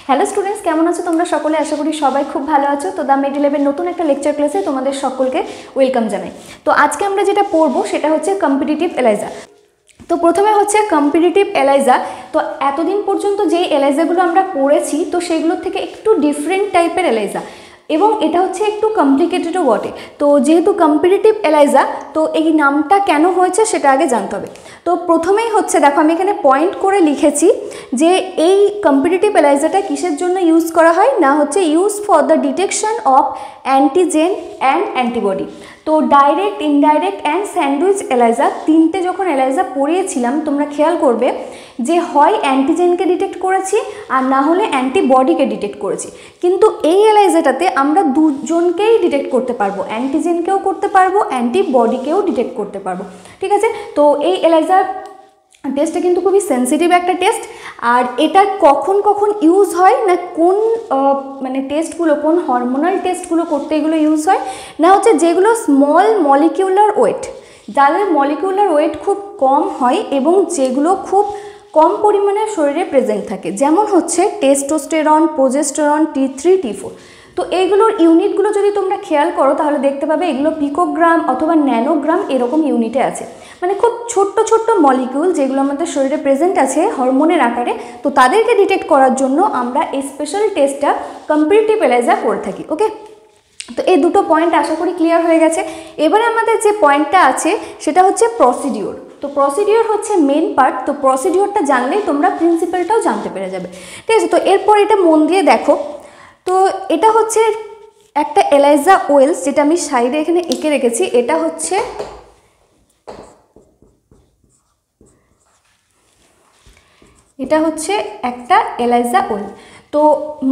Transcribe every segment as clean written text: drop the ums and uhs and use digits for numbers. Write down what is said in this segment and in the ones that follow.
Hello students, কেমন আছো তোমরা সকলে? আশা করি সবাই খুব ভালো আছো। তো দ্য মেড 11 নতুন একটা লেকচার ক্লাসে তোমাদের সকলকে ওয়েলকাম জানাই। তো আজকে আমরা যেটা পড়বো সেটা হচ্ছে কম্পিটিটিভ এলাইজা। তো প্রথমে হচ্ছে কম্পিটিটিভ এলাইজা। তো এতদিন পর্যন্ত যেই এলাইজাগুলো আমরা পড়েছি তো সেগুলোর থেকে একটু ডিফারেন্ট টাইপের এলাইজা, এবং এটা হচ্ছে একটু কমপ্লিকেটেডও বটে। তো যেহেতু কম্পিটিটিভ এলাইজা, তো এই নামটা কেন হয়েছে সেটা আগে জানতে হবে। তো প্রথমেই হচ্ছে দেখো, আমি এখানে পয়েন্ট করে লিখেছি যে এই কম্পিটিটিভ এলাইজাটা কিসের জন্য ইউজ করা হয়, না হচ্ছে use for the detection of antigen and antibody. তো direct, indirect and sandwich ELISA, তিনটে যখন এলাইজা পড়িয়েছিলাম তোমরা খেয়াল করবে যে হয় অ্যান্টিজেনকে ডিটেক্ট করেছি আর না হলে অ্যান্টিবডিকে ডিটেক্ট করেছি। কিন্তু এই এলাইজাটাতে আমরা দুজনকেই ডিটেক্ট করতে পারবো, অ্যান্টিজেনকেও করতে পারবো, অ্যান্টিবডিকেও ডিটেক্ট করতে পারবো। ঠিক আছে, তো এই এলাইজার টেস্টটা কিন্তু খুবই সেন্সিটিভ একটা টেস্ট। আর এটা কখন কখন ইউজ হয়, না কোন মানে টেস্টগুলো, কোন হরমোনাল টেস্টগুলো করতে এগুলো ইউজ হয়, না হচ্ছে যেগুলো স্মল মলিকিউলার ওয়েট, যাদের মলিকিউলার ওয়েট খুব কম হয় এবং যেগুলো খুব কম পরিমাণে শরীরে প্রেজেন্ট থাকে, যেমন হচ্ছে টেস্টোস্টেরন, প্রোজেস্টেরন, T3, T4। তো এইগুলোর ইউনিটগুলো যদি তোমরা খেয়াল করো তাহলে দেখতে পাবে এগুলো পিকোগ্রাম অথবা ন্যানোগ্রাম এরকম ইউনিটে আছে, মানে খুব ছোট্ট ছোট্ট মলিকিউল যেগুলো আমাদের শরীরে প্রেজেন্ট আছে হরমোনের আকারে। তো তাদেরকে ডিটেক্ট করার জন্য আমরা এই স্পেশাল টেস্টটা কম্পিটিটিভ এলাইজা করে থাকি। ওকে, তো এই দুটো পয়েন্ট আশা করি ক্লিয়ার হয়ে গেছে। এবারে আমাদের যে পয়েন্টটা আছে সেটা হচ্ছে প্রসিডিওর। তো প্রসিডিওর হচ্ছে মেন পার্ট। তো প্রসিডিওরটা জানলেই তোমরা প্রিন্সিপালটাও জানতে পেরে যাবে। ঠিক আছে, তো এরপর এটা মন দিয়ে দেখো। তো এটা হচ্ছে একটা এলাইজা ওয়েলস, যেটা আমি সাইডে এখানে এঁকে রেখেছি। এটা হচ্ছে একটা এলাইজা ওয়েল। তো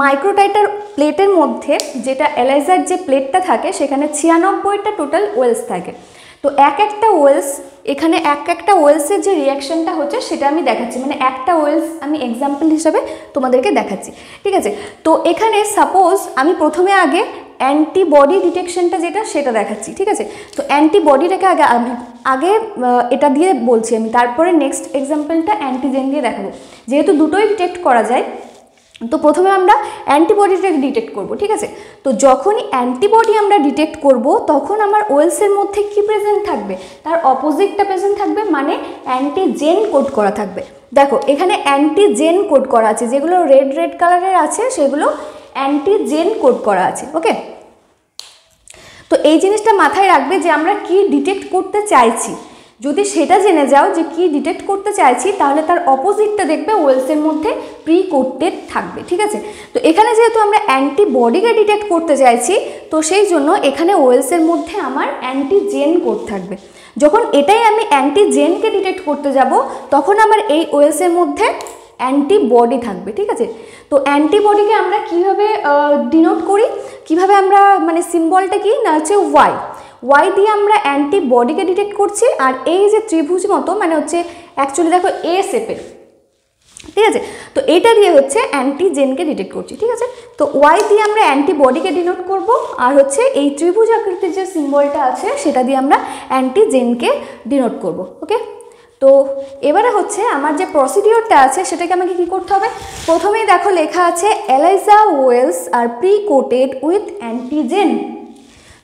মাইক্রোটাইটার প্লেটের মধ্যে যেটা এলাইজার যে প্লেটটা থাকে সেখানে 96টা টোটাল ওয়েলস থাকে। তো একটা ওয়েলস, এখানে একটা ওয়েলসের যে রিয়াকশনটা হচ্ছে সেটা আমি দেখাচ্ছি, মানে একটা ওয়েলস আমি এক্সাম্পল হিসাবে তোমাদেরকে দেখাচ্ছি। ঠিক আছে, তো এখানে সাপোজ আমি প্রথমে আগে অ্যান্টিবডি ডিটেকশনটা যেটা সেটা দেখাচ্ছি। ঠিক আছে, তো অ্যান্টিবডিটাকে আগে এটা দিয়ে বলছি আমি, তারপরে নেক্সট এক্সাম্পলটা অ্যান্টিজেন দিয়ে দেখাবো। যেহেতু দুটোই ডিটেক্ট করা যায়, তো প্রথমে আমরা অ্যান্টিবডিটাকে ডিটেক্ট করব। ঠিক আছে, তো যখনই অ্যান্টিবডি আমরা ডিটেক্ট করব তখন আমার ওয়েলসের মধ্যে কি প্রেজেন্ট থাকবে, তার অপোজিটটা প্রেজেন্ট থাকবে, মানে অ্যান্টিজেন কোড করা থাকবে। দেখো এখানে অ্যান্টিজেন কোড করা আছে, যেগুলো রেড কালারের আছে সেগুলো অ্যান্টিজেন কোড করা আছে। ওকে, তো এই জিনিসটা মাথায় রাখবে যে আমরা কি ডিটেক্ট করতে চাইছি। যদি সেটা জেনে যাও যে কি ডিটেক্ট করতে চাইছি, তাহলে তার অপোজিটটা দেখবে ওয়েলসের মধ্যে প্রি কোটেড থাকবে। ঠিক আছে, তো এখানে যেহেতু আমরা অ্যান্টিবডিকে ডিটেক্ট করতে চাইছি, তো সেই জন্য এখানে ওয়েলসের মধ্যে আমার অ্যান্টিজেন কোড থাকবে। যখন এটাই আমি অ্যান্টিজেনকে ডিটেক্ট করতে যাব তখন আমার এই ওয়েলসের মধ্যে অ্যান্টিবডি থাকবে। ঠিক আছে, তো অ্যান্টিবডিকে আমরা কিভাবে ডিনোট করি, কিভাবে আমরা, মানে সিম্বলটা কি, না হচ্ছে ওয়াই দিয়ে আমরা অ্যান্টিবডিকে ডিটেক্ট করছি। আর এই যে ত্রিভুজ মতো, মানে হচ্ছে অ্যাকচুয়ালি দেখো এ শেপের। ঠিক আছে, তো এটা দিয়ে হচ্ছে অ্যান্টিজেনকে ডিটেক্ট করছি। ঠিক আছে, তো ওয়াই দিয়ে আমরা অ্যান্টিবডিকে ডিনোট করব, আর হচ্ছে এই ত্রিভুজ আকৃতির যে সিম্বলটা আছে সেটা দিয়ে আমরা অ্যান্টিজেনকে ডিনোট করব। ওকে, তো এবারে হচ্ছে আমার যে প্রসিডিওরটা আছে সেটাকে আমাকে কি করতে হবে। প্রথমেই দেখো লেখা আছে এলাইজা ওয়েলস আর প্রি কোটেড উইথ অ্যান্টিজেন।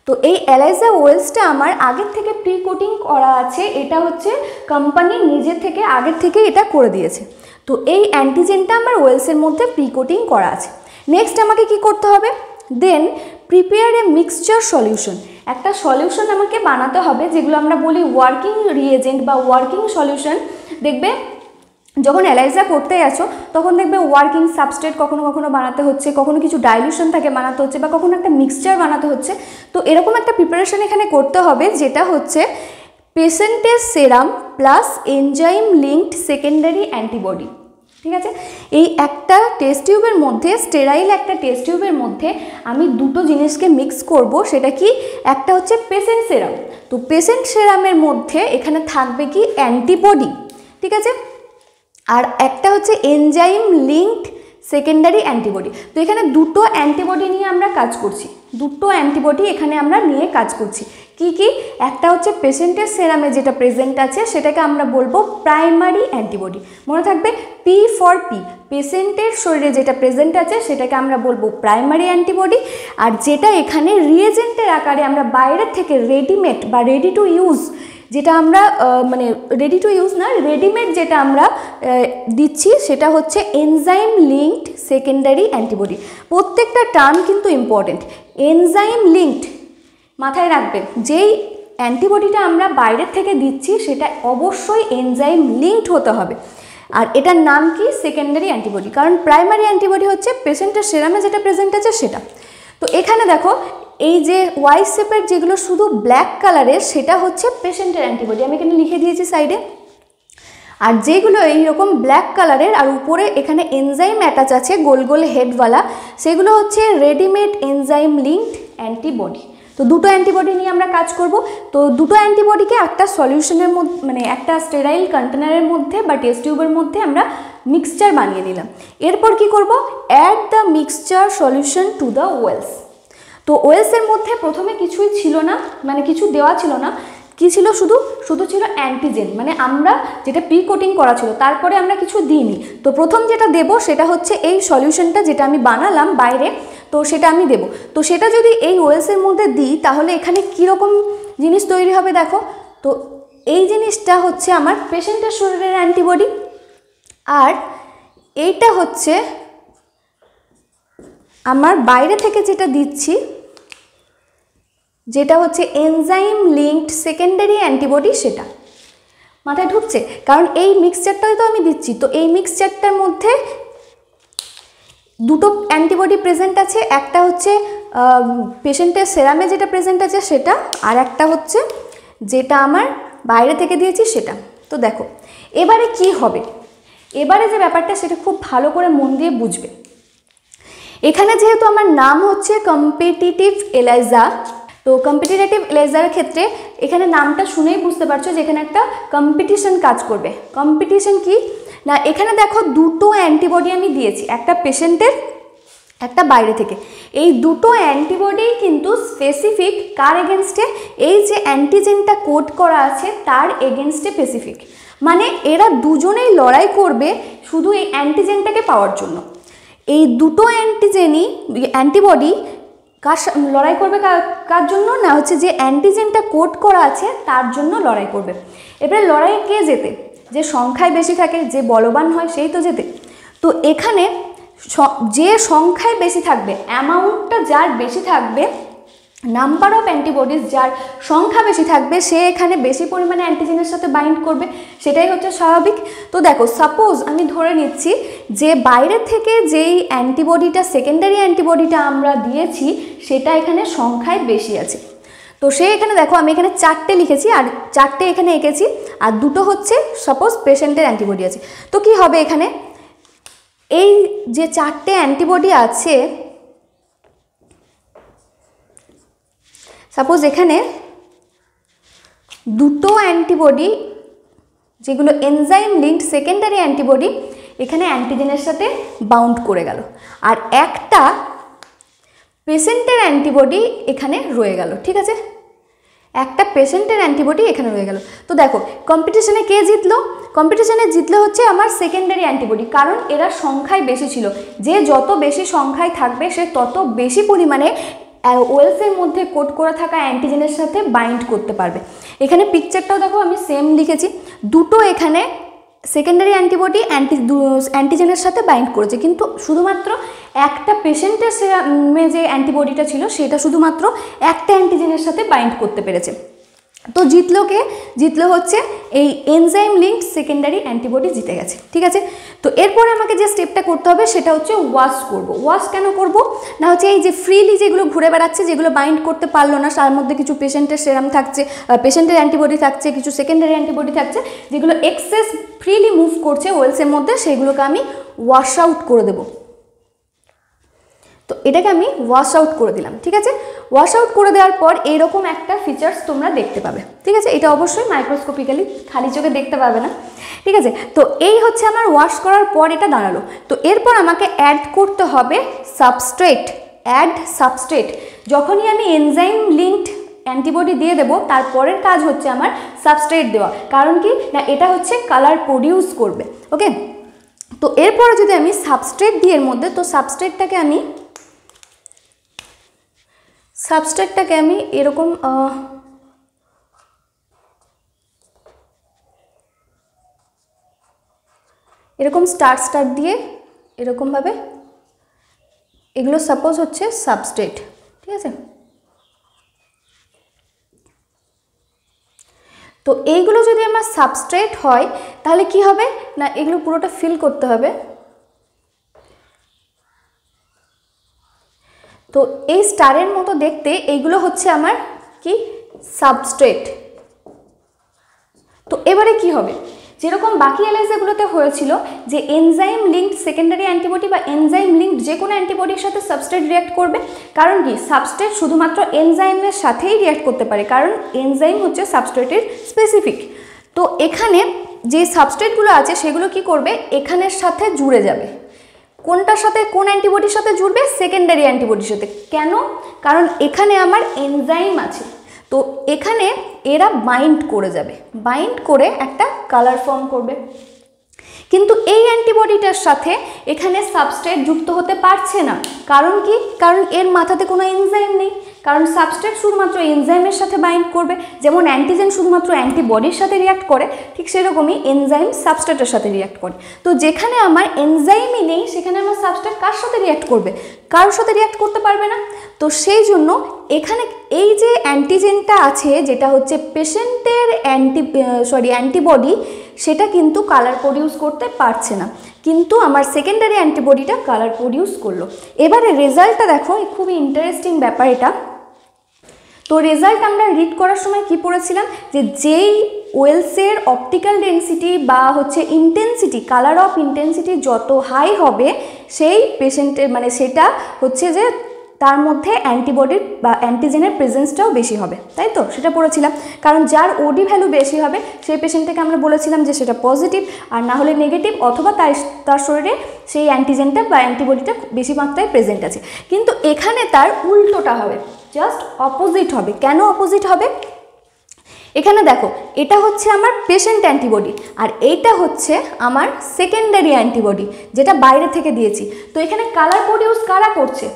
তো এই এলাইজা ওয়েলসটা আমার আগের থেকে প্রি কোটিং করা আছে, এটা হচ্ছে কোম্পানি নিজে থেকে আগের থেকে এটা করে দিয়েছে। তো এই অ্যান্টিজেনটা আমার ওয়েলসের মধ্যে প্রি কোটিং করা আছে। নেক্সট আমাকে কি করতে হবে, দেন প্রিপেয়ার এ মিক্সচার সলিউশন। একটা সলিউশন আমাকে বানাতে হবে, যেগুলো আমরা বলি ওয়ার্কিং রিয়েজেন্ট বা ওয়ার্কিং সলিউশন। দেখবে যখন এলাইজা করতে আছো তখন দেখবে ওয়ার্কিং সাবস্ট্রেট কখনো কখনো বানাতে হচ্ছে, কখনো কিছু ডাইলুশন থাকে বানাতে হচ্ছে, বা কখনো একটা মিক্সচার বানাতে হচ্ছে। তো এরকম একটা প্রিপারেশন এখানে করতে হবে, যেটা হচ্ছে পেশেন্টের serum plus enzyme linked secondary antibody. ঠিক আছে, এই একটা টেস্ট টিউবের মধ্যে, স্টেরাইল একটা টেস্ট টিউবের মধ্যে আমি দুটো জিনিসকে মিক্স করব। সেটা কি, একটা হচ্ছে পেশেন্ট সেরাম। তো পেশেন্ট সেরামের মধ্যে এখানে থাকবে কি, অ্যান্টিবডি। ঠিক আছে, আর একটা হচ্ছে এনজাইম লিঙ্কড সেকেন্ডারি অ্যান্টিবডি। তো এখানে দুটো অ্যান্টিবডি নিয়ে আমরা কাজ করছি, দুটো অ্যান্টিবডি এখানে আমরা নিয়ে কাজ করছি। কি কি? একটা হচ্ছে পেশেন্টের সেরামে যেটা প্রেজেন্ট আছে সেটাকে আমরা বলবো প্রাইমারি অ্যান্টিবডি। মনে থাকবে পি ফর পি, পেশেন্টের শরীরে যেটা প্রেজেন্ট আছে সেটাকে আমরা বলবো প্রাইমারি অ্যান্টিবডি। আর যেটা এখানে রিয়েজেন্টের আকারে আমরা বাইরের থেকে রেডিমেড বা রেডি টু ইউজ, যেটা আমরা মানে রেডি টু ইউজ না, রেডিমেড যেটা আমরা দিচ্ছি সেটা হচ্ছে এনজাইম লিঙ্কড সেকেন্ডারি অ্যান্টিবডি। প্রত্যেকটা টার্ম কিন্তু ইম্পর্টেন্ট। এনজাইম লিঙ্কড মাথায় রাখবেন, যেই অ্যান্টিবডিটা আমরা বাইরের থেকে দিচ্ছি সেটা অবশ্যই এনজাইম লিঙ্কড হতে হবে। আর এটার নাম কি? Secondary antibody. কারণ প্রাইমারি অ্যান্টিবডি হচ্ছে পেশেন্টের সেরামে যেটা প্রেজেন্ট আছে সেটা। তো এখানে দেখো এই যে ওয়াই শেপের যেগুলো শুধু ব্ল্যাক কালারের সেটা হচ্ছে পেশেন্টের অ্যান্টিবডি, আমি এখানে লিখে দিয়েছি সাইডে। আর যেগুলো এইরকম ব্ল্যাক কালারের আর উপরে এখানে এনজাইম অ্যাটাচ আছে গোল গোল হেডওয়ালা, সেগুলো হচ্ছে রেডিমেড এনজাইম লিঙ্কড অ্যান্টিবডি। তো দুটো অ্যান্টিবডি নিয়ে আমরা কাজ করব। তো দুটো অ্যান্টিবডিকে একটা সলিউশনের মধ্যে মানে একটা স্টেরাইল কন্টেনারের মধ্যে বা টেস্ট টিউবের মধ্যে আমরা মিক্সচার বানিয়ে নিলাম। এরপর কি করব? Add the mixture solution to the wells. তো ওয়েলসের মধ্যে প্রথমে কিছুই ছিল না, মানে কিছু দেওয়া ছিল না। কি ছিল? শুধু ছিল অ্যান্টিজেন, মানে আমরা যেটা প্রি কোটিং করা ছিল, তারপরে আমরা কিছু দিইনি। তো প্রথম যেটা দেব সেটা হচ্ছে এই সলিউশনটা যেটা আমি বানালাম বাইরে, তো সেটা আমি দেব। তো সেটা যদি এই ওয়েলসের মধ্যে দিই তাহলে এখানে কীরকম জিনিস তৈরি হবে দেখো। তো এই জিনিসটা হচ্ছে আমার পেশেন্টের শরীরের অ্যান্টিবডি, আর এইটা হচ্ছে আমার বাইরে থেকে যেটা দিচ্ছি যেটা হচ্ছে এনজাইম লিঙ্কড সেকেন্ডারি অ্যান্টিবডি, সেটা মাথায় ঢুকছে? কারণ এই মিক্সচারটাই তো আমি দিচ্ছি। তো এই মিক্সচারটার মধ্যে দুটো অ্যান্টিবডি প্রেজেন্ট আছে, একটা হচ্ছে পেশেন্টের সেরামে যেটা প্রেজেন্ট আছে সেটা, আর একটা হচ্ছে যেটা আমার বাইরে থেকে দিয়েছি সেটা। তো দেখো এবারে কি হবে, এবারে যে ব্যাপারটা সেটা খুব ভালো করে মন দিয়ে বুঝবে। এখানে যেহেতু আমার নাম হচ্ছে কম্পিটিটিভ এলাইজা, তো কম্পিটিটিভ এলাইজার ক্ষেত্রে এখানে নামটা শুনেই বুঝতে পারছো যে এখানে একটা কম্পিটিশন কাজ করবে। কম্পিটিশন কি না, এখানে দেখো দুটো অ্যান্টিবডি আমি দিয়েছি, একটা পেশেন্টের একটা বাইরে থেকে। এই দুটো অ্যান্টিবডি কিন্তু স্পেসিফিক কার এগেনস্টে? এই যে অ্যান্টিজেনটা কোড করা আছে তার এগেনস্টে স্পেসিফিক, মানে এরা দুজনেই লড়াই করবে শুধু এই অ্যান্টিজেনটাকে পাওয়ার জন্য। এই দুটো অ্যান্টিবডি কার লড়াই করবে? কার জন্য না, হচ্ছে যে অ্যান্টিজেনটা কোড করা আছে তার জন্য লড়াই করবে। এবারে লড়াইয়ে কে জেতে? যে সংখ্যায় বেশি থাকে, যে বলবান হয় সেই তো জেতে। তো এখানে যে সংখ্যায় বেশি থাকবে, অ্যামাউন্টটা যার বেশি থাকবে, নাম্বার অফ অ্যান্টিবডিজ যার সংখ্যা বেশি থাকবে, সে এখানে বেশি পরিমাণে অ্যান্টিজেনের সাথে বাইন্ড করবে, সেটাই হচ্ছে স্বাভাবিক। তো দেখো সাপোজ আমি ধরে নিচ্ছি যে বাইরে থেকে যেই অ্যান্টিবডিটা সেকেন্ডারি অ্যান্টিবডিটা আমরা দিয়েছি সেটা এখানে সংখ্যায় বেশি আছে। তো সে এখানে দেখো আমি এখানে 4টে লিখেছি আর 4টে এখানে এঁকেছি, আর দুটো হচ্ছে সাপোজ পেশেন্টের অ্যান্টিবডি আছে। তো কি হবে এখানে? এই যে 4টে অ্যান্টিবডি আছে, সাপোজ এখানে দুটো অ্যান্টিবডি যেগুলো এনজাইম লিঙ্কড সেকেন্ডারি অ্যান্টিবডি এখানে অ্যান্টিজেনের সাথে বাউন্ড করে গেল, আর একটা পেশেন্টের অ্যান্টিবডি এখানে রয়ে গেল। ঠিক আছে, একটা পেশেন্টের অ্যান্টিবডি এখানে রয়ে গেল। তো দেখো কম্পিটিশনে কে জিতলো? কম্পিটিশনে জিতলো হচ্ছে আমার সেকেন্ডারি অ্যান্টিবডি, কারণ এরা সংখ্যায় বেশি ছিল। যে যত বেশি সংখ্যায় থাকবে সে তত বেশি পরিমাণে ওয়েলসের মধ্যে কোড করা থাকা অ্যান্টিজেনের সাথে বাইন্ড করতে পারবে। এখানে পিকচারটাও দেখো আমি সেম লিখেছি, দুটো এখানে সেকেন্ডারি অ্যান্টিবডি অ্যান্টিজেনের সাথে বাইন্ড করেছে, কিন্তু শুধুমাত্র একটা পেশেন্টের যে অ্যান্টিবডিটা ছিল সেটা শুধুমাত্র একটা অ্যান্টিজেনের সাথে বাইন্ড করতে পেরেছে। তো জিতলো কে? জিতলো হচ্ছে এই এনজাইম লিঙ্কড সেকেন্ডারি অ্যান্টিবডি জিতে গেছে। ঠিক আছে, তো এরপরে আমাকে যে স্টেপটা করতে হবে সেটা হচ্ছে ওয়াশ করব। ওয়াশ কেন করব না, হচ্ছে এই যে ফ্রিলি যেগুলো ঘুরে বেড়াচ্ছে, যেগুলো বাইন্ড করতে পারলো না, তার মধ্যে কিছু পেশেন্টের সেরাম থাকছে, পেশেন্টের অ্যান্টিবডি থাকছে, কিছু সেকেন্ডারি অ্যান্টিবডি থাকছে, যেগুলো এক্সেস ফ্রিলি মুভ করছে ওয়েলসের মধ্যে, সেগুলোকে আমি ওয়াশ আউট করে দেব। তো এটাকে আমি ওয়াশ আউট করে দিলাম, ঠিক আছে। ওয়াশ আউট করে দেওয়ার পর এইরকম একটা ফিচার্স তোমরা দেখতে পাবে, ঠিক আছে। এটা অবশ্যই মাইক্রোস্কোপিক্যালি খালি চোখে দেখতে পাবে না, ঠিক আছে। তো এই হচ্ছে আমার ওয়াশ করার পর এটা দাঁড়ালো। তো এরপর আমাকে অ্যাড করতে হবে সাবস্ট্রেট, অ্যাড সাবস্ট্রেট। যখনই আমি এনজাইম লিঙ্কড অ্যান্টিবডি দিয়ে দেবো, তারপরের কাজ হচ্ছে আমার সাবস্ট্রেট দেওয়া। কারণ কি না, এটা হচ্ছে কালার প্রডিউস করবে, ওকে। তো এরপরে যদি আমি সাবস্ট্রেট দিই এর মধ্যে, তো সাবস্ট্রেটটাকে আমি এরকম স্টার দিয়ে এরকমভাবে, এগুলো সাপোজ হচ্ছে সাবস্ট্রেট, ঠিক আছে। তো এইগুলো যদি আমার সাবস্ট্রেট হয় তাহলে কি হবে না, এগুলো পুরোটা ফিল করতে হবে। তো এই স্টারের মতো দেখতে এইগুলো হচ্ছে আমার কি সাবস্ট্রেট। তো এবারে কি হবে, যেরকম বাকি এলাইজাগুলোতে হয়েছিল যে এনজাইম লিঙ্কড সেকেন্ডারি অ্যান্টিবডি বা এনজাইম লিঙ্কড যে কোনো অ্যান্টিবডির সাথে সাবস্ট্রেট রিঅ্যাক্ট করবে। কারণ কি, সাবস্ট্রেট শুধুমাত্র এনজাইমের সাথেই রিঅ্যাক্ট করতে পারে, কারণ এনজাইম হচ্ছে সাবস্ট্রেটের স্পেসিফিক। তো এখানে যে সাবস্ট্রেটগুলো আছে সেগুলো কি করবে, এখানের সাথে জুড়ে যাবে। কোনটার সাথে, কোন অ্যান্টিবডির সাথে জুড়বে, সেকেন্ডারি অ্যান্টিবডির সাথে। কেন, কারণ এখানে আমার এনজাইম আছে, তো এখানে এরা বাইন্ড করে যাবে, বাইন্ড করে একটা কালার ফর্ম করবে। কিন্তু এই অ্যান্টিবডিটার সাথে এখানে সাবস্ট্রেট যুক্ত হতে পারছে না। কারণ কি, কারণ এর মাথাতে কোনো এনজাইম নেই। কারণ সাবস্ট্রেট শুধুমাত্র এনজাইমের সাথে বাইন্ড করবে, যেমন অ্যান্টিজেন শুধুমাত্র অ্যান্টিবডির সাথে রিঅ্যাক্ট করে, ঠিক সেরকমই এনজাইম সাবস্ট্রেটের সাথে রিঅ্যাক্ট করে। তো যেখানে আমার এনজাইমই নেই সেখানে আমার সাবস্ট্রেট কার সাথে রিঅ্যাক্ট করবে, কারোর সাথে রিঅ্যাক্ট করতে পারবে না। তো সেই জন্য এখানে এই যে অ্যান্টিজেনটা আছে, যেটা হচ্ছে পেশেন্টের অ্যান্টিবডি, সেটা কিন্তু কালার প্রডিউস করতে পারছে না, কিন্তু আমার সেকেন্ডারি অ্যান্টিবডিটা কালার প্রডিউস করলো। এবারে রেজাল্টটা দেখো, খুবই ইন্টারেস্টিং ব্যাপার এটা। তো রেজাল্ট আমরা রিড করার সময় কি পড়েছিলাম, যে যেই ওয়েলসের অপটিক্যাল ডেন্সিটি বা হচ্ছে ইন্টেন্সিটি, কালার অফ ইন্টেন্সিটি যত হাই হবে, সেই পেশেন্টের মানে সেটা হচ্ছে যে তার মধ্যে অ্যান্টিবডির বা অ্যান্টিজেনের প্রেজেন্সটাও বেশি হবে, তাই তো, সেটা পড়েছিলাম। কারণ যার ওডি ভ্যালু বেশি হবে সেই পেশেন্টটাকে আমরা বলেছিলাম যে সেটা পজিটিভ, আর না হলে নেগেটিভ, অথবা তার শরীরে সেই অ্যান্টিজেনটা বা অ্যান্টিবডিটা বেশি মাত্রায় প্রেজেন্ট আছে। কিন্তু এখানে তার উল্টোটা হবে, জাস্ট অপোজিট হবে। কেন অপোজিট হবে, এখানে দেখো, এটা হচ্ছে আমার পেশেন্ট অ্যান্টিবডি আর এইটা হচ্ছে আমার সেকেন্ডারি অ্যান্টিবডি, যেটা বাইরে থেকে দিয়েছি। তো এখানে কালার প্রডিউস কারা করছে,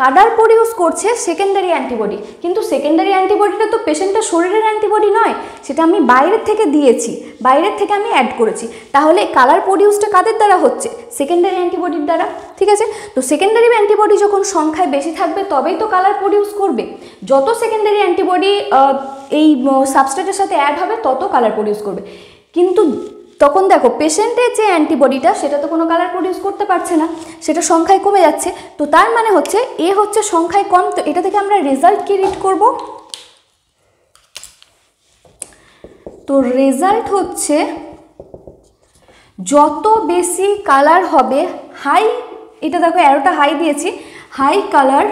কালার প্রডিউস করছে সেকেন্ডারি অ্যান্টিবডি। কিন্তু সেকেন্ডারি অ্যান্টিবডিটা তো পেশেন্টের শরীরের অ্যান্টিবডি নয়, সেটা আমি বাইরের থেকে দিয়েছি, বাইরের থেকে আমি অ্যাড করেছি। তাহলে কালার প্রডিউসটা কাদের দ্বারা হচ্ছে, সেকেন্ডারি অ্যান্টিবডির দ্বারা, ঠিক আছে। তো সেকেন্ডারি অ্যান্টিবডি যখন সংখ্যায় বেশি থাকবে তবেই তো কালার প্রডিউস করবে। যত সেকেন্ডারি অ্যান্টিবডি এই সাবস্ট্রেটের সাথে অ্যাড হবে তত কালার প্রডিউস করবে। কিন্তু তখন দেখো, পেশেন্টের যে অ্যান্টিবডিটা সেটা তো কোনো কালার প্রডিউস করতে পারছে না, সেটা সংখ্যায় কমে যাচ্ছে। তো তার মানে হচ্ছে এ হচ্ছে সংখ্যায় কম। তো এটা থেকে আমরা রেজাল্ট কি রিড করব, তো রেজাল্ট হচ্ছে যত বেশি কালার হবে, হাই, এটা দেখো অ্যারোটা হাই দিয়েছি, high colour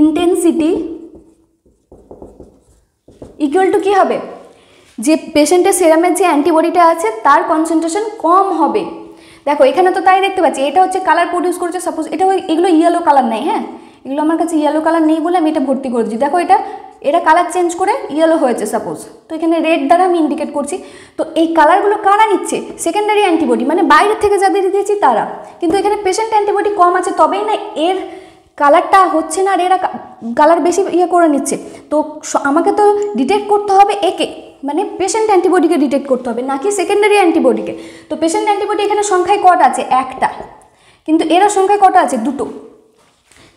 intensity equal to কী হবে, যে পেশেন্টের সেরামের যে অ্যান্টিবডিটা আছে তার কনসেন্ট্রেশন কম হবে। দেখো এখানে তো তাই দেখতে পাচ্ছি, এটা হচ্ছে কালার প্রডিউস করছে। সাপোজ এটা, এগুলো ইয়েলো কালার নেই, হ্যাঁ, এগুলো আমার কাছে ইয়েলো কালার নেই বলে আমি এটা ভর্তি করেছি। দেখো এটা কালার চেঞ্জ করে ইয়েলো হয়েছে সাপোজ, তো এখানে রেড দ্বারা আমি ইন্ডিকেট করছি। তো এই কালারগুলো কারা নিচ্ছে, সেকেন্ডারি অ্যান্টিবডি, মানে বাইরের থেকে যাদের দিয়েছি তারা। কিন্তু এখানে পেশেন্ট অ্যান্টিবডি কম আছে, তবেই না এর কালারটা হচ্ছে না, আর এরা কালার বেশি করে নিচ্ছে। তো আমাকে তো ডিটেক্ট করতে হবে একে, মানে পেশেন্ট অ্যান্টিবডিকে ডিটেক্ট করতে হবে, নাকি সেকেন্ডারি অ্যান্টিবডিকে। তো পেশেন্ট অ্যান্টিবডি এখানে সংখ্যায় কটা আছে, একটা, কিন্তু এরা সংখ্যায় কটা আছে, দুটো,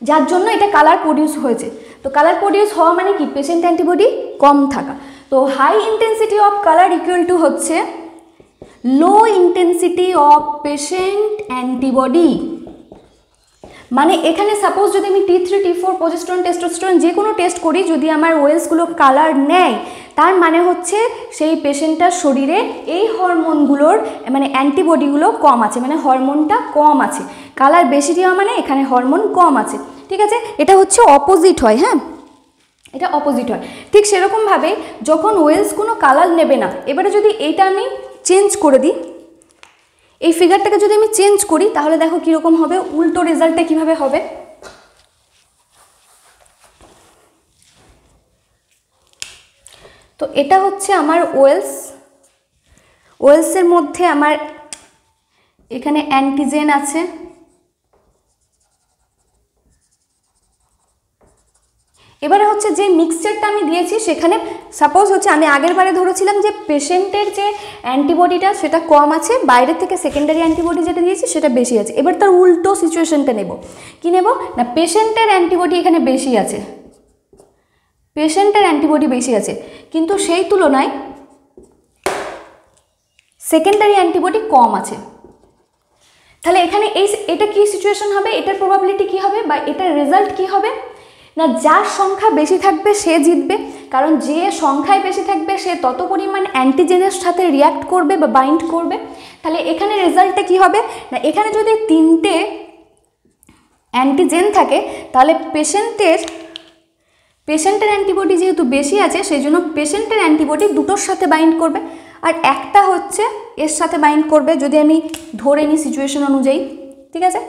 যার জন্য এটা কালার প্রডিউস হয়েছে। তো কালার প্রডিউস হওয়া মানে কি, পেশেন্ট অ্যান্টিবডি কম থাকা। তো high intensity of colour equal to হচ্ছে low intensity of patient antibody. মানে এখানে সাপোজ যদি আমি T3 T4 প্রজেস্টেরন টেস্টোস্টেরন যে কোনো টেস্ট করি, যদি আমার ওয়েলসগুলো কালার নেয়, তার মানে হচ্ছে সেই পেশেন্টটার শরীরে এই হরমোনগুলোর মানে অ্যান্টিবডিগুলো কম আছে, মানে হরমোনটা কম আছে। কালার বেশি দেওয়া মানে এখানে হরমোন কম আছে, ঠিক আছে। এটা হচ্ছে অপোজিট হয়, হ্যাঁ, এটা অপোজিট হয়। ঠিক সেরকমভাবে যখন ওয়েলস কোনো কালার নেবে না, এবারে যদি এইটা আমি চেঞ্জ করে দিই, এই ফিগারটাকে যদি আমি চেঞ্জ করি, তাহলে দেখো কীরকম হবে, উল্টো রেজাল্টটা কীভাবে হবে। তো এটা হচ্ছে আমার ওয়েলসের মধ্যে আমার এখানে অ্যান্টিজেন আছে, এবারে হচ্ছে যে মিক্সচারটা আমি দিয়েছি সেখানে সাপোজ হচ্ছে আমি আগের বারে ধরেছিলাম যে পেশেন্টের যে অ্যান্টিবডিটা সেটা কম আছে, বাইরের থেকে সেকেন্ডারি অ্যান্টিবডি যেটা দিয়েছি সেটা বেশি আছে। এবার তার উল্টো সিচুয়েশনটা নেব, কি নেব না, পেশেন্টের অ্যান্টিবডি এখানে বেশি আছে, পেশেন্টের অ্যান্টিবডি বেশি আছে, কিন্তু সেই তুলনায় সেকেন্ডারি অ্যান্টিবডি কম আছে। তাহলে এখানে এটা কি সিচুয়েশন হবে, এটার প্রবাবিলিটি কি হবে বা এটার রেজাল্ট কি হবে না, যার সংখ্যা বেশি থাকবে সে জিতবে, কারণ যে সংখ্যায় বেশি থাকবে সে তত পরিমাণ অ্যান্টিজেনের সাথে রিয়াক্ট করবে বা বাইন্ড করবে। তাহলে এখানে রেজাল্টটা কি হবে না, এখানে যদি 3টে অ্যান্টিজেন থাকে, তাহলে পেশেন্টের অ্যান্টিবডি যেহেতু বেশি আছে, সেই জন্য পেশেন্টের অ্যান্টিবডি দুটোর সাথে বাইন্ড করবে, আর একটা হচ্ছে এর সাথে বাইন্ড করবে, যদি আমি ধরে নিই সিচুয়েশন অনুযায়ী, ঠিক আছে।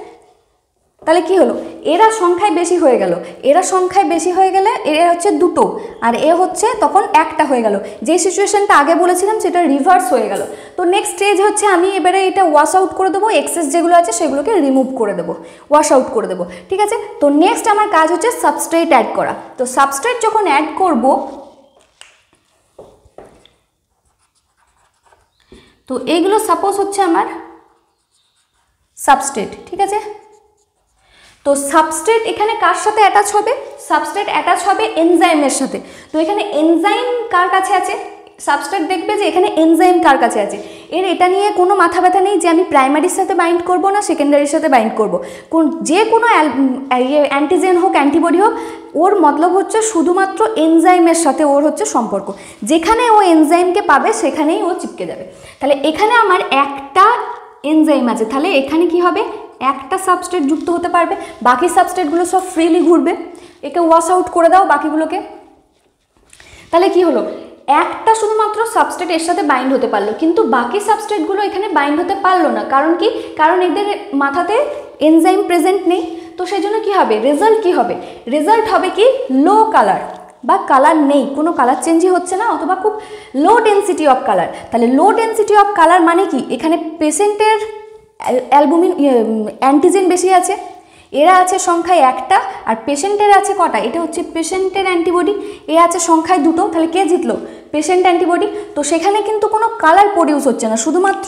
তাহলে কি হলো, এরা সংখ্যায় বেশি হয়ে গেল, এরা সংখ্যায় বেশি হয়ে গেলে এরা হচ্ছে দুটো আর এ হচ্ছে তখন একটা হয়ে গেল, যে সিচুয়েশনটা আগে বলেছিলাম সেটা রিভার্স হয়ে গেল। তো নেক্সট স্টেজ হচ্ছে আমি এবারে এটা ওয়াশ আউট করে দেবো, এক্সেস যেগুলো আছে সেগুলোকে রিমুভ করে দেবো, ওয়াশ আউট করে দেবো, ঠিক আছে। তো নেক্সট আমার কাজ হচ্ছে সাবস্ট্রেট অ্যাড করা। তো সাবস্ট্রেট যখন অ্যাড করব, তো এইগুলো সাপোজ হচ্ছে আমার সাবস্ট্রেট, ঠিক আছে। তো সাবস্ট্রেট এখানে কার সাথে অ্যাটাচ হবে, সাবস্ট্রেট অ্যাটাচ হবে এনজাইমের সাথে। তো এখানে এনজাইম কার কাছে আছে, সাবস্ট্রেট দেখবে যে এখানে এনজাইম কার কাছে আছে, এর এটা নিয়ে কোনো মাথা ব্যথা নেই যে আমি প্রাইমারির সাথে বাইন্ড করব না সেকেন্ডারির সাথে বাইন্ড করব, যে কোনো অ্যান্টিজেন হোক অ্যান্টিবডি হোক, ওর মতলব হচ্ছে শুধুমাত্র এনজাইমের সাথে ওর হচ্ছে সম্পর্ক, যেখানে ও এনজাইমকে পাবে সেখানেই ও চিপকে যাবে। তাহলে এখানে আমার একটা এনজাইম আছে, তাহলে এখানে কি হবে, একটা সাবস্ট্রেট যুক্ত হতে পারবে, বাকি সাবস্ট্রেটগুলো সব ফ্রিলি ঘুরবে, একে ওয়াশ আউট করে দাও বাকিগুলোকে। তাহলে কি হলো, একটা শুধুমাত্র সাবস্ট্রেট এর সাথে বাইন্ড হতে পারলো, কিন্তু বাকি সাবস্ট্রেটগুলো এখানে বাইন্ড হতে পারলো না, কারণ কি, কারণ এদের মাথাতে এনজাইম প্রেজেন্ট নেই। তো সেই জন্য কী হবে, রেজাল্ট কী হবে, রেজাল্ট হবে কি লো কালার বা কালার নেই, কোনো কালার চেঞ্জই হচ্ছে না, অথবা খুব লো ডেন্সিটি অফ কালার। তাহলে লো ডেন্সিটি অফ কালার মানে কি, এখানে পেশেন্টের অ্যালবুমিন অ্যান্টিজেন বেশি আছে, এরা আছে সংখ্যায় একটা, আর পেশেন্টের আছে কটা, এটা হচ্ছে পেশেন্টের অ্যান্টিবডি, এ আছে সংখ্যায় দুটো, তাহলে কে জিতলো, পেশেন্ট অ্যান্টিবডি। তো সেখানে কিন্তু কোনো কালার প্রডিউস হচ্ছে না, শুধুমাত্র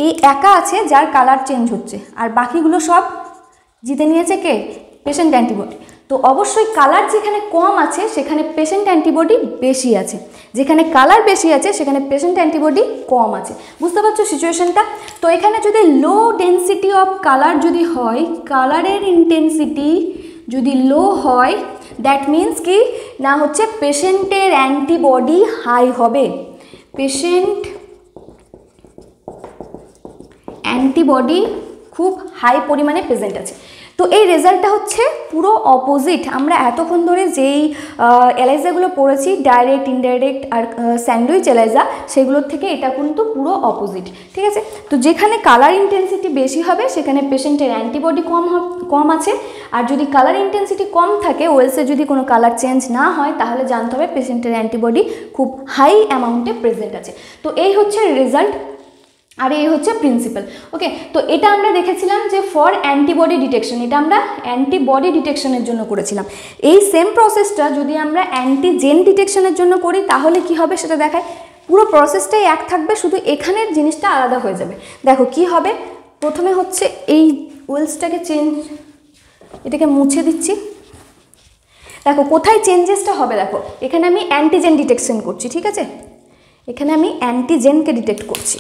এই একা আছে যার কালার চেঞ্জ হচ্ছে, আর বাকিগুলো সব জিতে নিয়েছে কে, পেশেন্ট অ্যান্টিবডি। তো অবশ্যই কালার যেখানে কম আছে সেখানে পেশেন্ট অ্যান্টিবডি বেশি আছে, যেখানে কালার বেশি আছে সেখানে পেশেন্ট অ্যান্টিবডি কম আছে। বুঝতে পারছো সিচুয়েশনটা? তো এখানে যদি লো ডেন্সিটি অফ কালার যদি হয়, কালারের ইন্টেন্সিটি যদি লো হয়, দ্যাট মিন্স কি না হচ্ছে পেশেন্টের অ্যান্টিবডি হাই হবে, পেশেন্ট অ্যান্টিবডি খুব হাই পরিমাণে প্রেজেন্ট আছে। তো এই রেজাল্টটা হচ্ছে পুরো অপোজিট। আমরা এতক্ষণ ধরে যেই এলাইজাগুলো পড়েছি, ডাইরেক্ট, ইনডাইরেক্ট আর স্যান্ডউইচ এলাইজা, সেগুলোর থেকে এটা কিন্তু পুরো অপোজিট, ঠিক আছে। তো যেখানে কালার ইন্টেন্সিটি বেশি হবে সেখানে পেশেন্টের অ্যান্টিবডি কম আছে, আর যদি কালার ইন্টেন্সিটি কম থাকে, ওয়েলসে যদি কোনো কালার চেঞ্জ না হয়, তাহলে জানতে হবে পেশেন্টের অ্যান্টিবডি খুব হাই অ্যামাউন্টে প্রেজেন্ট আছে। তো এই হচ্ছে রেজাল্ট, আর এই হচ্ছে প্রিন্সিপাল। ওকে, তো এটা আমরা দেখেছিলাম যে ফর অ্যান্টিবডি ডিটেকশন, এটা আমরা অ্যান্টিবডি ডিটেকশনের জন্য করেছিলাম। এই সেম প্রসেসটা যদি আমরা অ্যান্টিজেন ডিটেকশনের জন্য করি তাহলে কি হবে সেটা দেখায়। পুরো প্রসেসটাই এক থাকবে, শুধু এখানের জিনিসটা আলাদা হয়ে যাবে। দেখো কি হবে, প্রথমে হচ্ছে এই ওয়েলসটাকে এটাকে মুছে দিচ্ছি। দেখো কোথায় চেঞ্জেসটা হবে, দেখো এখানে আমি অ্যান্টিজেন ডিটেকশন করছি, ঠিক আছে, এখানে আমি অ্যান্টিজেনকে ডিটেক্ট করছি।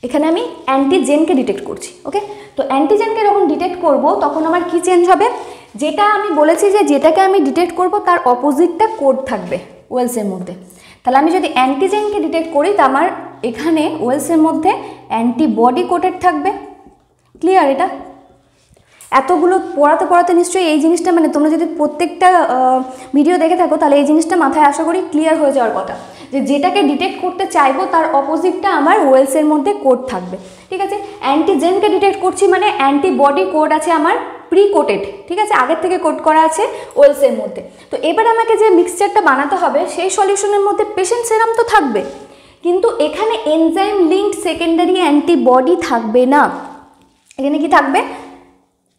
এখানে আমি অ্যান্টিজেনকে ডিটেক্ট করছি। ওকে, তো অ্যান্টিজেনকে যখন ডিটেক্ট করব তখন আমার কি চেঞ্জ হবে, যেটা আমি বলেছি যে যেটাকে আমি ডিটেক্ট করব তার অপোজিটটা কোড থাকবে ওয়েলসের মধ্যে। তাহলে আমি যদি অ্যান্টিজেনকে ডিটেক্ট করি তা আমার এখানে ওয়েলসের মধ্যে অ্যান্টিবডি কোটেড থাকবে। ক্লিয়ার? এটা এতগুলো পড়াতে পড়াতে নিশ্চয়ই এই জিনিসটা, মানে তোমরা যদি প্রত্যেকটা ভিডিও দেখে থাকো তাহলে এই জিনিসটা মাথায় আশা করি ক্লিয়ার হয়ে যাওয়ার কথা, যে যেটাকে ডিটেক্ট করতে চাইবো তার অপোজিটটা আমার ওয়েলসের মধ্যে কোড থাকবে। ঠিক আছে, অ্যান্টিজেনকে ডিটেক্ট করছি মানে অ্যান্টিবডি কোড আছে আমার প্রি কোটেড, ঠিক আছে, আগের থেকে কোড করা আছে ওয়েলসের মধ্যে। তো এবার আমাকে যে মিক্সচারটা বানাতে হবে সেই সলিউশনের মধ্যে পেশেন্ট সেরাম তো থাকবে, কিন্তু এখানে এনজাইম লিঙ্কড সেকেন্ডারি অ্যান্টিবডি থাকবে না, এখানে কি থাকবে,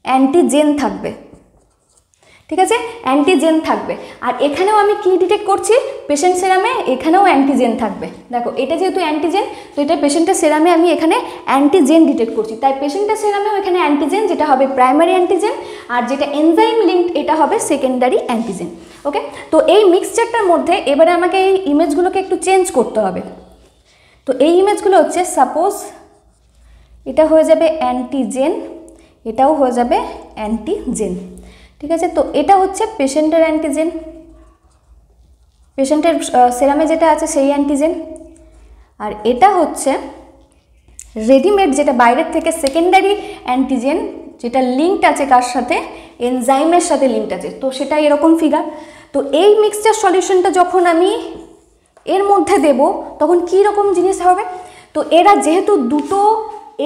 অ্যান্টিজেন থাকবে। ঠিক আছে, অ্যান্টিজেন থাকবে। আর এখানেও আমি কি ডিটেক্ট করছি, পেশেন্ট সেরামে এখানেও অ্যান্টিজেন থাকবে। দেখো এটা যেহেতু অ্যান্টিজেন, তো এটা পেশেন্টের সেরামে আমি এখানে অ্যান্টিজেন ডিটেক্ট করছি, তাই পেশেন্টের সেরামেও এখানে অ্যান্টিজেন, যেটা হবে প্রাইমারি অ্যান্টিজেন, আর যেটা এনজাইম লিঙ্কড এটা হবে সেকেন্ডারি অ্যান্টিজেন। ওকে, তো এই মিক্সচারটার মধ্যে এবারে আমাকে এই ইমেজগুলোকে একটু চেঞ্জ করতে হবে। তো এই ইমেজগুলো হচ্ছে, সাপোজ এটা হয়ে যাবে অ্যান্টিজেন, এটাও হয়ে যাবে অ্যান্টিজেন। ঠিক আছে, তো এটা হচ্ছে পেশেন্টের অ্যান্টিজেন, পেশেন্টের সেরামে যেটা আছে সেই অ্যান্টিজেন, আর এটা হচ্ছে রেডিমেড যেটা বাইরের থেকে সেকেন্ডারি অ্যান্টিজেন, যেটা লিঙ্কড আছে কার সাথে, এনজাইমের সাথে লিঙ্কড আছে, তো সেটা এরকম ফিগার। তো এই মিক্সচার সলিউশনটা যখন আমি এর মধ্যে দেব তখন কী রকম জিনিস হবে, তো এরা যেহেতু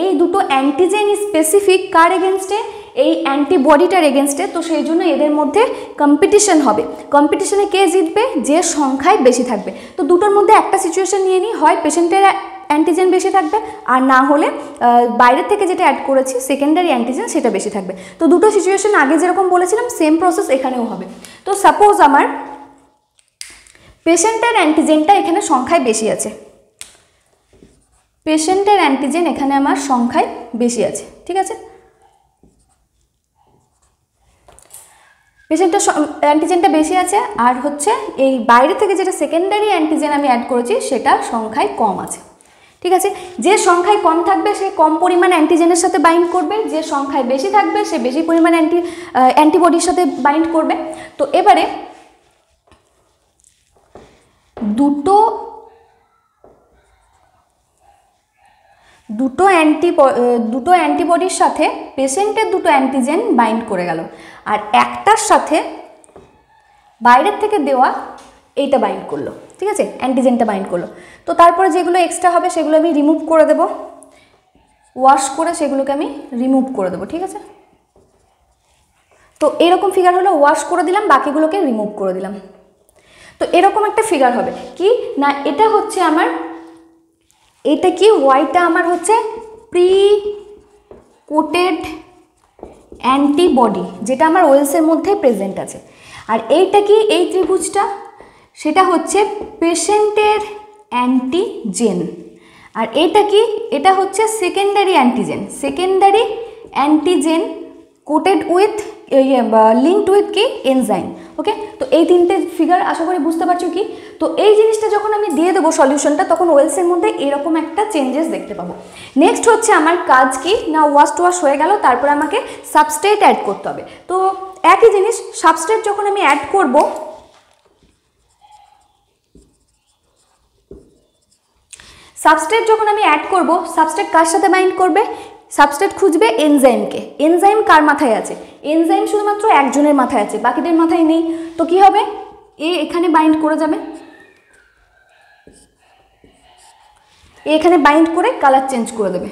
এই দুটো অ্যান্টিজেন স্পেসিফিক কার এগেনস্টে, এই অ্যান্টিবডিটার এগেনস্টে, তো সেই জন্য এদের মধ্যে কম্পিটিশন হবে। কম্পিটিশনে কে জিতবে, যে সংখ্যায় বেশি থাকবে। তো দুটোর মধ্যে একটা সিচুয়েশন নিয়ে নিই, হয় পেশেন্টের অ্যান্টিজেন বেশি থাকবে, আর না হলে বাইরের থেকে যেটা অ্যাড করেছি সেকেন্ডারি অ্যান্টিজেন সেটা বেশি থাকবে। তো দুটো সিচুয়েশন আগে যেরকম বলেছিলাম সেম প্রসেস এখানেও হবে। তো সাপোজ আমার পেশেন্টের অ্যান্টিজেনটা এখানে সংখ্যায় বেশি আছে, পেশেন্টের অ্যান্টিজেন এখানে আমার সংখ্যায় বেশি আছে। ঠিক আছে, পেশেন্টের অ্যান্টিজেনটা বেশি আছে, আর হচ্ছে এই বাইরে থেকে যেটা সেকেন্ডারি অ্যান্টিজেন আমি অ্যাড করেছি সেটা সংখ্যায় কম আছে। ঠিক আছে, যে সংখ্যায় কম থাকবে সে কম পরিমাণ অ্যান্টিজেনের সাথে বাইন্ড করবে, যে সংখ্যায় বেশি থাকবে সে বেশি পরিমাণ অ্যান্টিবডির সাথে বাইন্ড করবে। তো এবারে দুটো অ্যান্টিবডির সাথে পেশেন্টের দুটো অ্যান্টিজেন বাইন্ড করে গেল, আর একটার সাথে বাইরের থেকে দেওয়া এইটা বাইন্ড করলো। ঠিক আছে, অ্যান্টিজেনটা বাইন্ড করলো। তো তারপরে যেগুলো এক্সট্রা হবে সেগুলো আমি রিমুভ করে দেব, ওয়াশ করে সেগুলোকে আমি রিমুভ করে দেবো। ঠিক আছে, তো এরকম ফিগার হলো, ওয়াশ করে দিলাম, বাকিগুলোকে রিমুভ করে দিলাম। তো এরকম একটা ফিগার হবে কি না, এটা হচ্ছে আমার, এটা কি, ওয়াইটা আমার হচ্ছে প্রি কোটেড অ্যান্টিবডি, যেটা আমার ওয়েলসের মধ্যে প্রেজেন্ট আছে। আর এইটা কি, এই ত্রিভুজটা, সেটা হচ্ছে পেশেন্টের অ্যান্টিজেন। আর এইটা কি, এটা হচ্ছে secondary antigen coated with linked with কি, এনজাইম। ওকে, তো এই তিনটে ফিগার আশা করি বুঝতে পারছো কি। তো এই জিনিসটা যখন আমি দিয়ে দেবো সলিউশনটা, তখন ওয়েলসের মধ্যে এরকম একটা চেঞ্জেস দেখতে পাবো। নেক্সট হচ্ছে আমার কাজ কি না, ওয়াশ হয়ে গেল, তারপরে আমাকে সাবস্ট্রেট অ্যাড করতে হবে। তো একই জিনিস, সাবস্ট্রেট যখন আমি অ্যাড করব, সাবস্ট্রেট কার সাথে বাইন্ড করবে, সাবস্ট্রেট খুঁজবে এনজাইমকে। এনজাইম কার মাথায় আছে, এনজাইম শুধুমাত্র একজনের মাথায় আছে, বাকিদের মাথায় নেই। তো কি হবে, এখানে বাইন্ড করে যাবে, এখানে বাইন্ড করে কালার চেঞ্জ করে দেবে।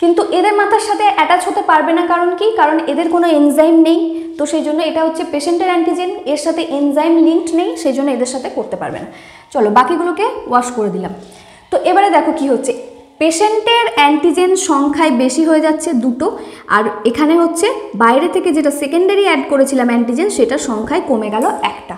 কিন্তু এদের মাথার সাথে অ্যাটাচ হতে পারবে না, কারণ কি, কারণ এদের কোনো এনজাইম নেই। তো সেই জন্য এটা হচ্ছে পেশেন্টের অ্যান্টিজেন, এর সাথে এনজাইম লিঙ্কড নেই, সেই জন্য এদের সাথে করতে পারবে না। চলো বাকিগুলোকে ওয়াশ করে দিলাম। তো এবারে দেখো কি হচ্ছে, পেশেন্টের অ্যান্টিজেন সংখ্যায় বেশি হয়ে যাচ্ছে দুটো, আর এখানে হচ্ছে বাইরে থেকে যেটা সেকেন্ডারি অ্যাড করেছিলাম অ্যান্টিজেন সেটা সংখ্যায় কমে গেল একটা।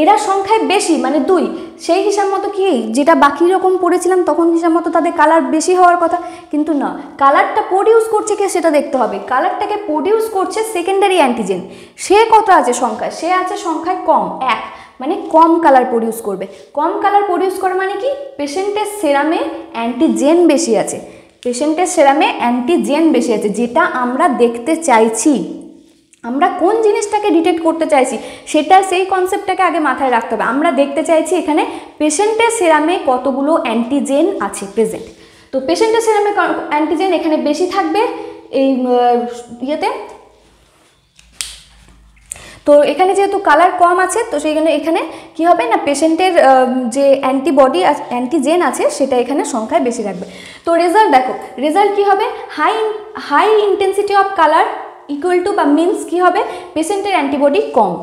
এরা সংখ্যায় বেশি মানে 2, সেই হিসাব মতো কি, যেটা বাকি রকম পড়েছিলাম তখন হিসাব মতো তাদের কালার বেশি হওয়ার কথা, কিন্তু না, কালারটা প্রডিউস করছে কে সেটা দেখতে হবে। কালারটাকে প্রডিউস করছে সেকেন্ডারি অ্যান্টিজেন, সে কত আছে সংখ্যায়, সে আছে সংখ্যায় কম 1, মানে কম কালার প্রডিউস করবে। কম কালার প্রডিউস করা মানে কি, পেশেন্টের সেরামে অ্যান্টিজেন বেশি আছে, পেশেন্টের সেরামে অ্যান্টিজেন বেশি আছে, যেটা আমরা দেখতে চাইছি। আমরা কোন জিনিসটাকে ডিটেক্ট করতে চাইছি সেটা, সেই কনসেপ্টটাকে আগে মাথায় রাখতে হবে। আমরা দেখতে চাইছি এখানে পেশেন্টের সেরামে কতগুলো অ্যান্টিজেন আছে প্রেজেন্ট। তো পেশেন্টের সেরামে অ্যান্টিজেন এখানে বেশি থাকবে এই ইয়েতে। তো এখানে যেহেতু কালার কম আছে, তো সেইখানে এখানে কি হবে না, পেশেন্টের যে অ্যান্টিবডি অ্যান্টিজেন আছে সেটা এখানে সংখ্যায় বেশি রাখবে। তো রেজাল্ট দেখো, রেজাল্ট কি হবে, high intensity of colour equal to বা মিনস কি হবে, পেশেন্টের অ্যান্টিবডি কম।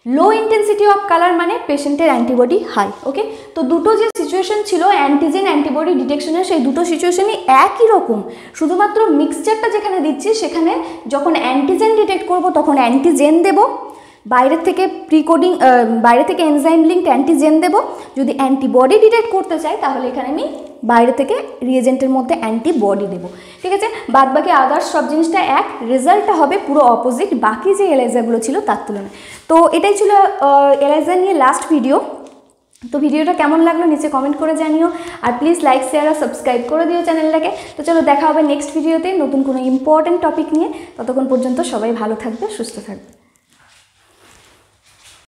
লো ইন্টেন্সিটি অফ কালার মানে পেশেন্টের অ্যান্টিবডি হাই। ওকে, তো দুটো যে সিচুয়েশন ছিল অ্যান্টিজেন অ্যান্টিবডি ডিটেকশনের, সেই দুটো সিচুয়েশনই একই রকম, শুধুমাত্র মিক্সচারটা যেখানে দিচ্ছি সেখানে যখন অ্যান্টিজেন ডিটেক্ট করব তখন অ্যান্টিজেন দেব, বাইরে থেকে প্রিকোডিং বাইরে থেকে এনজাইম লিঙ্কড অ্যান্টিজেন দেব। যদি অ্যান্টিবডি ডিটেক্ট করতে চাই তাহলে এখানে আমি বাইরে থেকে রিয়েজেন্টের মধ্যে অ্যান্টিবডি দেবো। ঠিক আছে, বাদ বাকি আদার্স সব জিনিসটা এক, রেজাল্টটা হবে পুরো অপোজিট বাকি যে এলাইজারগুলো ছিল তার তুলনায়। তো এটাই ছিল এলাইজার নিয়ে লাস্ট ভিডিও। তো ভিডিওটা কেমন লাগলো নিচে কমেন্ট করে জানিও, আর প্লিজ লাইক শেয়ার আর সাবস্ক্রাইব করে দিও চ্যানেলটাকে। তো চলো দেখা হবে নেক্সট ভিডিওতে নতুন কোনো ইম্পর্টেন্ট টপিক নিয়ে। ততক্ষণ পর্যন্ত সবাই ভালো থাকবে, সুস্থ থাকবে।